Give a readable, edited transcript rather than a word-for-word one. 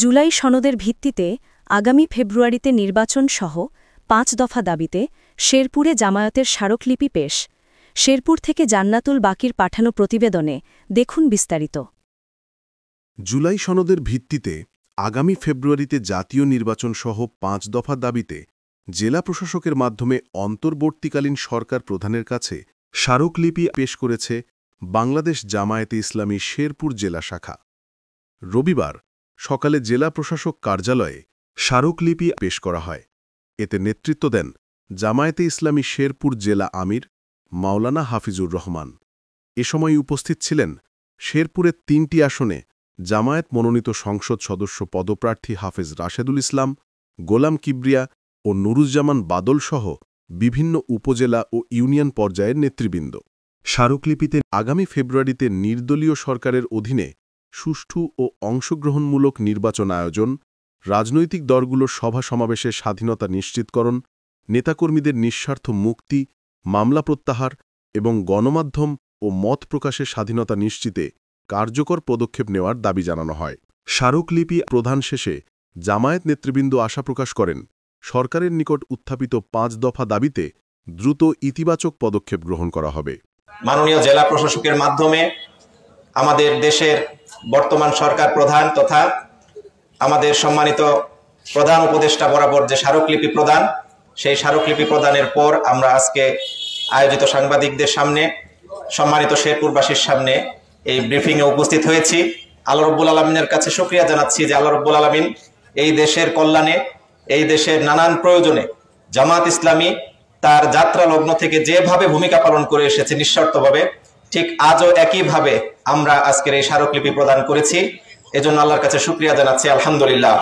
জুলাই সনদের ভিত্তিতে আগামী ফেব্রুয়ারিতে নির্বাচন সহ ৫ দফা দাবিতে শেরপুরে জামায়াতের স্মারকলিপি পেশ। শেরপুর থেকে জান্নাতুল বাকির পাঠানো প্রতিবেদনে দেখুন বিস্তারিত। জুলাই সনদের ভিত্তিতে আগামী ফেব্রুয়ারিতে জাতীয় নির্বাচন সহ ৫ দফা দাবিতে জেলা প্রশাসকের মাধ্যমে অন্তর্বর্তীকালীন সরকার প্রধানের কাছে স্মারকলিপি পেশ করেছে বাংলাদেশ জামায়াতে ইসলামী শেরপুর জেলা শাখা। রবিবার সকালে জেলা প্রশাসক কার্যালয়ে স্মারকলিপি পেশ করা হয়। এতে নেতৃত্ব দেন জামায়াতে ইসলামী শেরপুর জেলা আমির মাওলানা হাফিজুর রহমান। এ সময় উপস্থিত ছিলেন শেরপুরের ৩টি আসনে জামায়াত মনোনীত সংসদ সদস্য পদপ্রার্থী হাফেজ রাশেদুল ইসলাম, গোলাম কিবরিয়া ও নুরুজ্জামান বাদলসহ বিভিন্ন উপজেলা ও ইউনিয়ন পর্যায়ের নেতৃবৃন্দ। স্মারকলিপিতে আগামী ফেব্রুয়ারিতে নির্দলীয় সরকারের অধীনে সুষ্ঠু ও অংশগ্রহণমূলক নির্বাচন আয়োজন, রাজনৈতিক দলগুলোর সভা সমাবেশের স্বাধীনতা নিশ্চিতকরণ, নেতাকর্মীদের নিঃস্বার্থ মুক্তি, মামলা প্রত্যাহার এবং গণমাধ্যম ও মত প্রকাশের স্বাধীনতা নিশ্চিতে কার্যকর পদক্ষেপ নেওয়ার দাবি জানানো হয়। স্মারকলিপি প্রদান শেষে জামায়াত নেতৃবৃন্দ আশা প্রকাশ করেন, সরকারের নিকট উত্থাপিত ৫ দফা দাবিতে দ্রুত ইতিবাচক পদক্ষেপ গ্রহণ করা হবে। মাননীয় জেলা প্রশাসকের মাধ্যমে আমাদের দেশের বর্তমান সরকার প্রধান তথা আমাদের সম্মানিত প্রধান উপদেষ্টা বরাবর যে স্মারকলিপি প্রদান, সেই স্মারকলিপি প্রদানের পর আমরা আজকে আয়োজিত সাংবাদিকদের সামনে, সম্মানিত শেরপুরবাসীর সামনে এই ব্রিফিংয়ে উপস্থিত হয়েছি। আল্লাহ রাব্বুল আলামিনের কাছে শুকরিয়া জানাচ্ছি যে আল্লাহ রাব্বুল আলামিন এই দেশের কল্যাণে, এই দেশের নানান প্রয়োজনে জামাত ইসলামী তার যাত্রা লগ্ন থেকে যেভাবে ভূমিকা পালন করে এসেছে নিঃস্বার্থভাবে, ঠিক আজও একইভাবে আমরা আজকের এই স্মারকলিপি প্রদান করেছি। এজন্য আল্লাহর কাছে শুকরিয়া জানাচ্ছি, আলহামদুলিল্লাহ।